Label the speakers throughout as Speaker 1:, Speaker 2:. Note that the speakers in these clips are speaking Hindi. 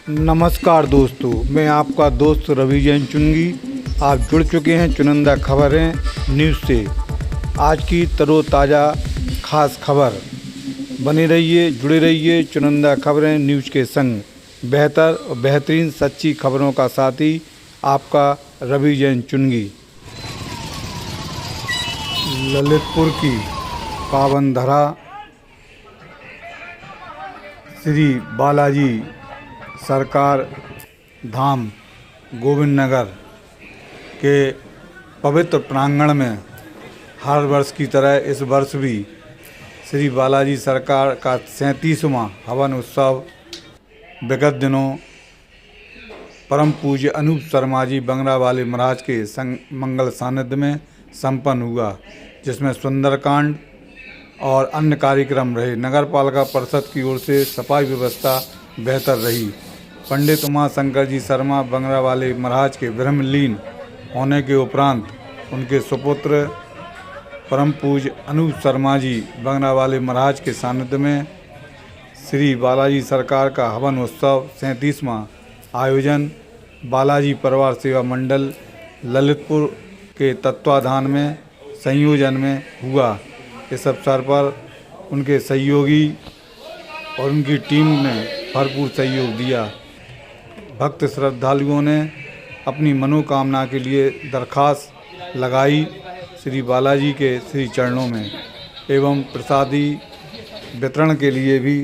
Speaker 1: नमस्कार दोस्तों, मैं आपका दोस्त रवि जैन चुंगी। आप जुड़ चुके हैं चुनिंदा खबरें न्यूज़ से। आज की तरोताज़ा खास खबर, बने रहिए, जुड़े रहिए चुनिंदा खबरें न्यूज़ के संग। बेहतर और बेहतरीन सच्ची खबरों का साथी आपका रवि जैन चुंगी। ललितपुर की पावन धरा श्री बालाजी सरकार धाम गोविंद नगर के पवित्र प्रांगण में हर वर्ष की तरह इस वर्ष भी श्री बालाजी सरकार का 37वां हवन उत्सव विगत दिनों परम पूज्य अनूप शर्मा जी बंगरावाले महाराज के मंगल सानिध्य में संपन्न हुआ, जिसमें सुंदरकांड और अन्य कार्यक्रम रहे। नगर पालिका परिषद की ओर से सफाई व्यवस्था बेहतर रही। पंडित उमाशंकर जी शर्मा बंगरावाले महाराज के ब्रह्मलीन होने के उपरांत उनके सुपुत्र परम पूज्य अनूप शर्मा जी बंगरावाले महाराज के सानिध्य में श्री बालाजी सरकार का हवन उत्सव 37वां आयोजन बालाजी परिवार सेवा मंडल ललितपुर के तत्वाधान में संयोजन में हुआ। इस अवसर पर उनके सहयोगी और उनकी टीम ने भरपूर सहयोग दिया। भक्त श्रद्धालुओं ने अपनी मनोकामना के लिए दरखास्त लगाई श्री बालाजी के श्री चरणों में, एवं प्रसादी वितरण के लिए भी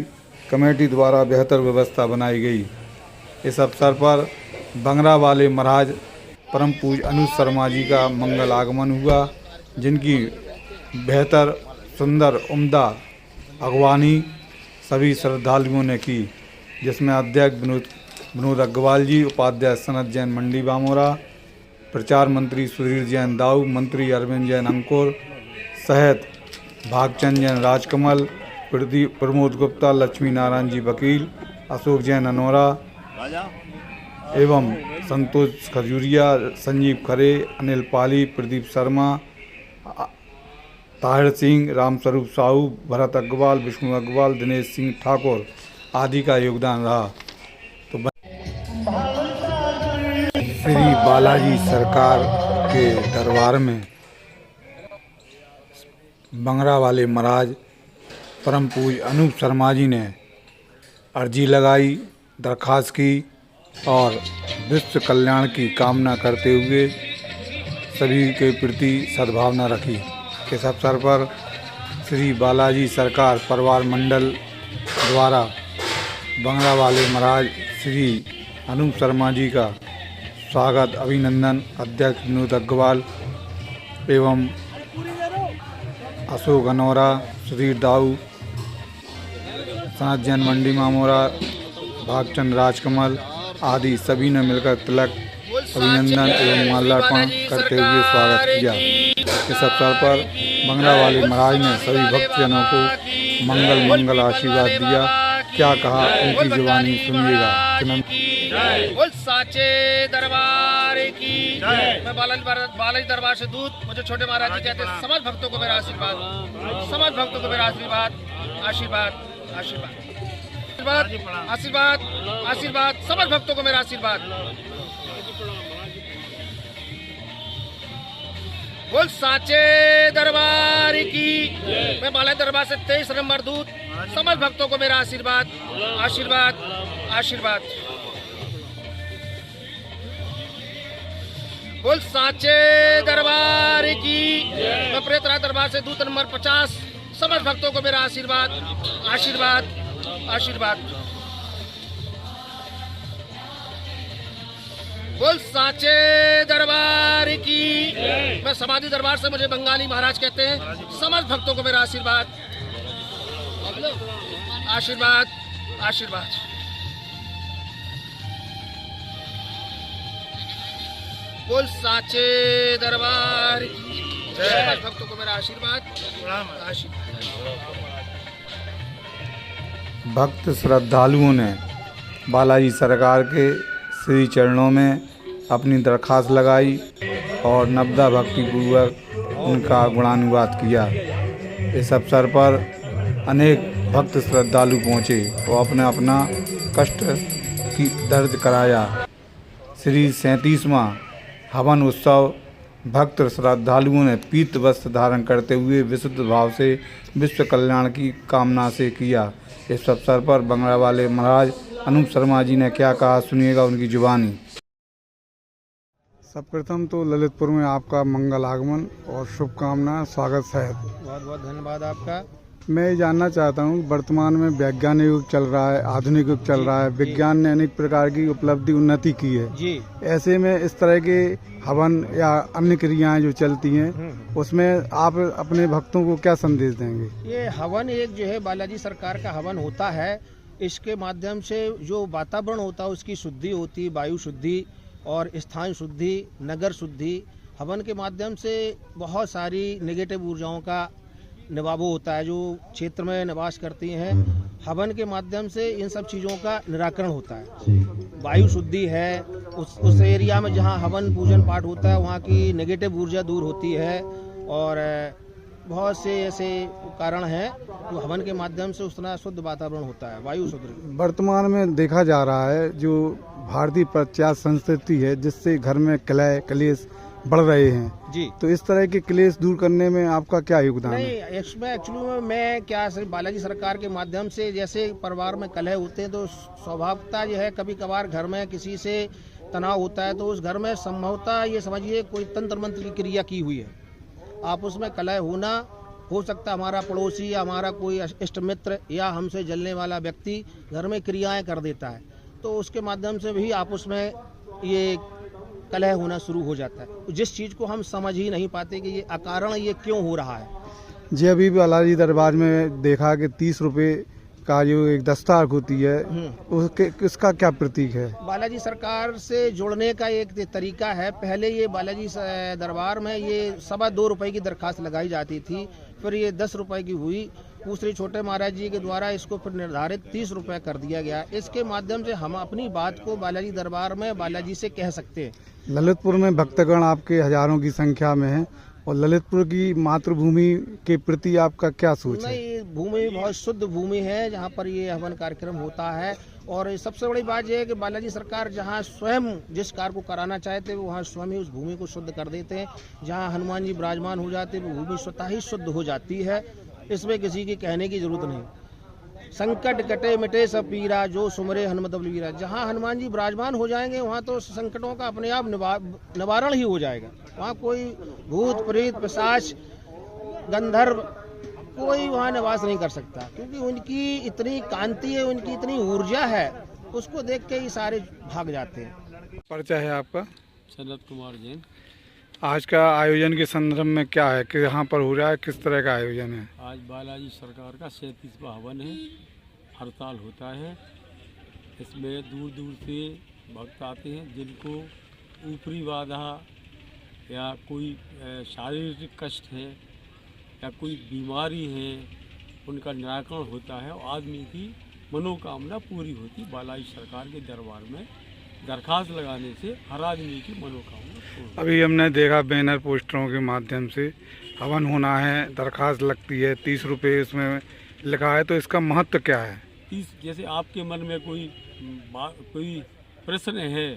Speaker 1: कमेटी द्वारा बेहतर व्यवस्था बनाई गई। इस अवसर पर बंगरावाले महाराज परम पूज्य अनूप शर्मा जी का मंगल आगमन हुआ, जिनकी बेहतर सुंदर उम्दा अगवानी सभी श्रद्धालुओं ने की, जिसमें अध्यक्ष विनोद अग्रवाल जी, उपाध्यक्ष सनत जैन मंडी बामोरा, प्रचार मंत्री सुधीर जैन दाऊ, मंत्री अरविंद जैन अंकुर सहित भागचंद जैन राजकमल, प्रमोद गुप्ता, लक्ष्मी नारायण जी वकील, अशोक जैन अनोरा एवं संतोष खजूरिया, संजीव खरे, अनिल पाली, प्रदीप शर्मा, ताहिर सिंह, रामस्वरूप साहू, भरत अग्रवाल, विष्णु अग्रवाल, दिनेश सिंह ठाकुर आदि का योगदान रहा। तो श्री बालाजी सरकार के दरबार में बंगरावाले महाराज परम पूज्य अनूप शर्मा जी ने अर्जी लगाई, दरखास्त की और विश्व कल्याण की कामना करते हुए सभी के प्रति सद्भावना रखी। इस अवसर पर श्री बालाजी सरकार परिवार मंडल द्वारा बंगरावाले महाराज श्री अनूप शर्मा जी का स्वागत अभिनंदन अध्यक्ष विनोद अग्रवाल एवं अशोक अनोरा, सुधीर दाऊ, सनत जैन मंडी मामोरा, भागचंद राजकमल आदि सभी ने मिलकर तिलक अभिनंदन एवं माल्यार्पण करते हुए स्वागत किया। इस अवसर पर बंगरावाले महाराज ने सभी भक्तजनों को मंगल आशीर्वाद दिया। क्या कहा उनकी जुबानी सुनिएगा।
Speaker 2: बोल साचे दरबार की मैं बालाजी दरबार से दूत, मुझे छोटे महाराज जी कहते हैं। समझ भक्तों को मेरा आशीर्वाद, समझ भक्तों को मेरा आशीर्वाद, आशीर्वाद आशीर्वाद आशीर्वाद आशीर्वाद आशीर्वाद, समझ भक्तों को मेरा आशीर्वाद। बोल साचे दरबार की मैं बालाजी दरबार से 23 नंबर दूत, समझ भक्तों को मेरा आशीर्वाद, आशीर्वाद आशीर्वाद। बोल साचे दरबार की मैं प्रेतरा दरबार से दूत नंबर 50, समझ भक्तों को मेरा आशीर्वाद, आशीर्वाद आशीर्वाद। बोल साचे दरबार की मैं समाधि दरबार से, मुझे बंगाली महाराज कहते हैं। समझ भक्तों को मेरा आशीर्वाद, आशीर्वाद आशीर्वाद। बोल साचे दरबार की समझ भक्तों को मेरा आशीर्वाद, आशीर्वाद।
Speaker 1: भक्त श्रद्धालुओं ने बालाजी सरकार के श्री चरणों में अपनी दरखास्त लगाई और नवदा भक्तिपूर्वक उनका गुणानुवाद किया। इस अवसर पर अनेक भक्त श्रद्धालु पहुँचे और अपना अपना कष्ट दर्ज कराया। श्री 37वां हवन उत्सव भक्त श्रद्धालुओं ने पीत वस्त्र धारण करते हुए विशुद्ध भाव से विश्व कल्याण की कामना से किया। इस अवसर पर बंगला वाले महाराज अनूप शर्मा जी ने क्या कहा, सुनिएगा उनकी जुबानी। सबप्रथम तो ललितपुर में आपका मंगल आगमन और शुभकामनाएं, स्वागत है।
Speaker 2: बहुत बहुत धन्यवाद आपका।
Speaker 1: मैं ये जानना चाहता हूँ, वर्तमान में वैज्ञानिक युग चल रहा है, आधुनिक युग चल रहा है, विज्ञान ने अनेक प्रकार की उपलब्धि उन्नति की है
Speaker 2: जी।
Speaker 1: ऐसे में इस तरह के हवन या अन्य क्रियाएं जो चलती हैं उसमें आप अपने भक्तों को क्या संदेश देंगे?
Speaker 2: ये हवन एक जो है बालाजी सरकार का हवन होता है। इसके माध्यम से जो वातावरण होता है उसकी शुद्धि होती, वायु शुद्धि और स्थान शुद्धि, नगर शुद्धि। हवन के माध्यम से बहुत सारी नेगेटिव ऊर्जाओं का निवाबो होता है जो क्षेत्र में निवास करती हैं। हवन के माध्यम से इन सब चीज़ों का निराकरण होता है। वायु शुद्धि है, उस एरिया में जहाँ हवन पूजन पाठ होता है वहाँ की नेगेटिव ऊर्जा दूर होती है। और बहुत से ऐसे कारण हैं जो हवन के माध्यम से उस तरह शुद्ध वातावरण होता है, वायु शुद्ध।
Speaker 1: वर्तमान में देखा जा रहा है जो भारतीय पाश्चात्य संस्कृति है जिससे घर में कलह कलेश बढ़ रहे हैं
Speaker 2: जी,
Speaker 1: तो इस तरह के क्लेश दूर करने में आपका क्या योगदान है?
Speaker 2: नहीं, इसमें एक्चुअली मैं क्या बालाजी सरकार के माध्यम से जैसे परिवार में कलह होते हैं तो स्वभावता जो है कभी कभार घर में किसी से तनाव होता है तो उस घर में संभवतः ये समझिए कोई तंत्र मंत्र की क्रिया की हुई है। आप उसमें कलह होना हो सकता है, हमारा पड़ोसी या हमारा कोई इष्ट मित्र या हमसे जलने वाला व्यक्ति घर में क्रियाएं कर देता है तो उसके माध्यम से भी आप उसमें ये कलह होना शुरू हो जाता है। जिस चीज़ को हम समझ ही नहीं पाते कि ये अकारण ये क्यों हो रहा है।
Speaker 1: जी, अभी बालाजी दरबार में देखा कि 30 रुपए का जो एक दस्तार होती है उसके इसका क्या प्रतीक है?
Speaker 2: बालाजी सरकार से जुड़ने का एक तरीका है। पहले ये बालाजी दरबार में ये 2.25 रुपए की दरखास्त लगाई जाती थी, फिर ये 10 रुपए की हुई। दूसरे छोटे महाराज जी के द्वारा इसको फिर निर्धारित 30 रुपए कर दिया गया। इसके माध्यम से हम अपनी बात को बालाजी दरबार में बालाजी से कह सकते हैं।
Speaker 1: ललितपुर में भक्तगण आपके हजारों की संख्या में है और ललितपुर की मातृभूमि के प्रति आपका क्या सोच है?
Speaker 2: नहीं, भूमि बहुत शुद्ध भूमि है जहाँ पर ये हवन कार्यक्रम होता है। और सबसे बड़ी बात यह है कि बालाजी सरकार जहाँ स्वयं जिस कार्य को कराना चाहते हैं वहाँ स्वयं ही उस भूमि को शुद्ध कर देते हैं। जहाँ हनुमान जी विराजमान हो जाते हैं वो भूमि स्वतः ही शुद्ध हो जाती है। इसमें किसी की कहने की जरूरत नहीं। संकट कटे मिटे सब पीरा जो सुमरे हनुमत बलवीरा। जहाँ हनुमान जी विराजमान हो जाएंगे वहाँ तो संकटों का अपने आप निवारण ही हो जाएगा। वहाँ कोई भूत प्रेत पिशाच गंधर्व कोई वहाँ निवास नहीं कर सकता, क्योंकि उनकी इतनी कांति है, उनकी इतनी ऊर्जा है, उसको देख के ही सारे भाग जाते हैं।
Speaker 1: परिचय है आपका?
Speaker 3: सनत कुमार जैन।
Speaker 1: आज का आयोजन के संदर्भ में क्या है कि यहाँ पर हो रहा है, किस तरह का आयोजन है?
Speaker 3: आज बालाजी सरकार का 37वां हवन है, हड़ताल होता है। इसमें दूर दूर से भक्त आते हैं जिनको ऊपरी बाधा या कोई शारीरिक कष्ट है या कोई बीमारी है उनका निराकरण होता है और आदमी की मनोकामना पूरी होती। बालाजी सरकार के दरबार में दरखास्त लगाने से हर आदमी की मनोकामना पूरी।
Speaker 1: अभी हमने देखा बैनर पोस्टरों के माध्यम से हवन होना है, दरखास्त लगती है, 30 रुपये इसमें लिखा है, तो इसका महत्व क्या है?
Speaker 3: 30 जैसे आपके मन में कोई प्रश्न है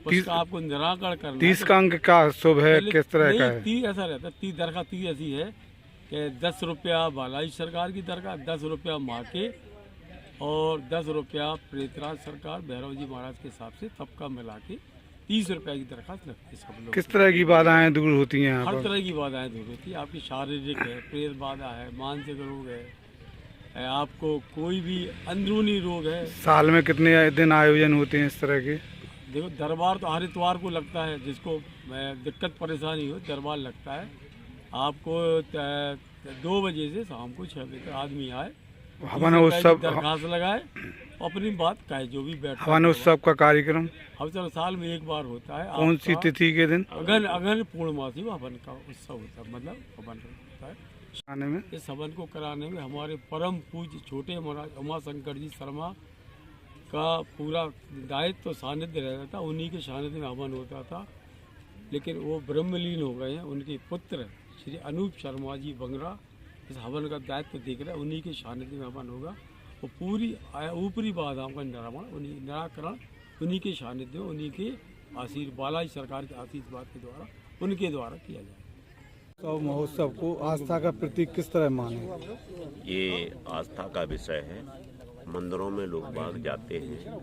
Speaker 3: उसका आपको निराकरण करना।
Speaker 1: 30 का अंक का शुभ है, किस तरह का है?
Speaker 3: 30 ऐसा रहता है, 30 दरखास्त 30 ऐसी है कि 10 रुपया बालाजी सरकार की दरखास्त, 10 रुपया माँ के और 10 रुपया प्रेतराज सरकार भैरव जी महाराज के हिसाब से सबका मिला के 30 रुपया की दरखास्त लगती है सब लोग।
Speaker 1: किस तरह की बाधाएं दूर होती हैं?
Speaker 3: हर तरह की बाधाएं दूर होती है। आपकी शारीरिक है, प्रेत बाधा है, मानसिक रोग है, आपको कोई भी अंदरूनी रोग है।
Speaker 1: साल में कितने दिन आयोजन होते हैं इस तरह के?
Speaker 3: देखो, दरबार तो हर इतवार को लगता है, जिसको दिक्कत परेशानी हो दरबार लगता है। आपको 2 बजे से शाम को 6 बजे तक आदमी आए,
Speaker 1: हवन उत्सव
Speaker 3: दरखास्त लगाए, अपनी बात कहे, जो भी बैठ।
Speaker 1: हवन उत्सव का कार्यक्रम
Speaker 3: हवन साल में एक बार होता है।
Speaker 1: कौन सी तिथि के दिन?
Speaker 3: अगन पूर्णमासी में हवन का उत्सव होता है, मतलब हवन होता है।
Speaker 1: आने में
Speaker 3: इस हवन को कराने में हमारे परम पूज्य छोटे महाराज उमाशंकर जी शर्मा का पूरा दायित्व तो सानिध्य रहता था। उन्हीं के सानिध्य में हवन होता था, लेकिन वो ब्रह्मलीन हो गए हैं। उनके पुत्र श्री अनूप शर्मा जी बंगरा इस हवन का दायित्व देख रहे हैं, उन्हीं के सानिध्य में हवन होगा। और पूरी ऊपरी बाधाओं का निराकरण उन्हीं के सानिध्य में, उन्हीं के आशीर्वाद, बालाजी सरकार के आशीर्वाद के द्वारा, उनके द्वारा किया जाए।
Speaker 1: तो महोत्सव को आस्था का प्रतीक किस तरह माने?
Speaker 4: ये आस्था का विषय है। मंदिरों में लोग बाग जाते हैं,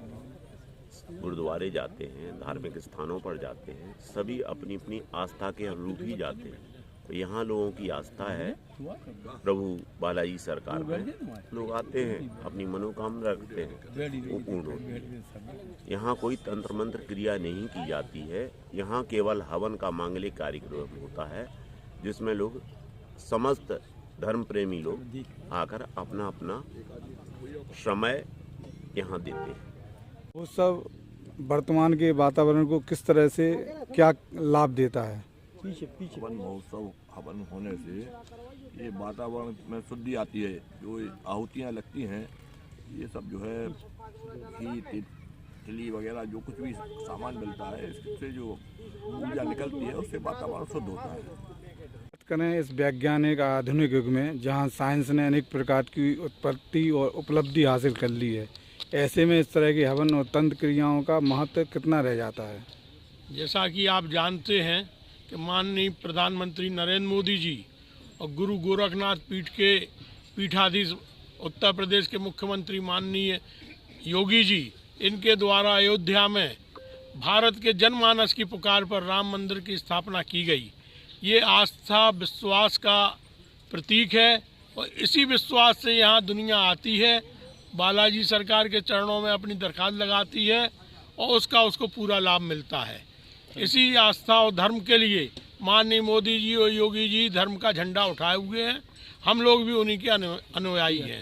Speaker 4: गुरुद्वारे जाते हैं, धार्मिक स्थानों पर जाते हैं, सभी अपनी अपनी आस्था के अनुरूप ही जाते हैं। तो यहाँ लोगों की आस्था है प्रभु बालाजी सरकार में, लोग आते हैं, अपनी मनोकामना रखते हैं, वो पूर्ण होती है। यहाँ कोई तंत्र मंत्र क्रिया नहीं की जाती है। यहाँ केवल हवन का मांगलिक कार्यक्रम होता है, जिसमें लोग समस्त धर्म प्रेमी लोग आकर अपना अपना समय यहाँ देते हैं।
Speaker 1: महोत्सव वर्तमान के वातावरण को किस तरह से क्या लाभ देता है?
Speaker 5: हवन महोत्सव हवन होने से ये वातावरण में शुद्धि आती है। जो आहुतियाँ लगती हैं, ये सब जो है घी तिली वगैरह जो कुछ भी सामान मिलता है, इससे जो ऊर्जा निकलती है उससे वातावरण शुद्ध होता है।
Speaker 1: बात करें इस वैज्ञानिक आधुनिक युग में, जहां साइंस ने अनेक प्रकार की उत्पत्ति और उपलब्धि हासिल कर ली है, ऐसे में इस तरह की हवन और तंत्र क्रियाओं का महत्व कितना रह जाता है?
Speaker 6: जैसा कि आप जानते हैं कि माननीय प्रधानमंत्री नरेंद्र मोदी जी और गुरु गोरखनाथ पीठ के पीठाधीश उत्तर प्रदेश के मुख्यमंत्री माननीय योगी जी, इनके द्वारा अयोध्या में भारत के जनमानस की पुकार पर राम मंदिर की स्थापना की गई। ये आस्था विश्वास का प्रतीक है और इसी विश्वास से यहाँ दुनिया आती है, बालाजी सरकार के चरणों में अपनी दरखास्त लगाती है और उसको पूरा लाभ मिलता है। इसी आस्था और धर्म के लिए माननीय मोदी जी और योगी जी धर्म का झंडा उठाए हुए हैं। हम लोग भी उन्हीं के अनुयायी हैं।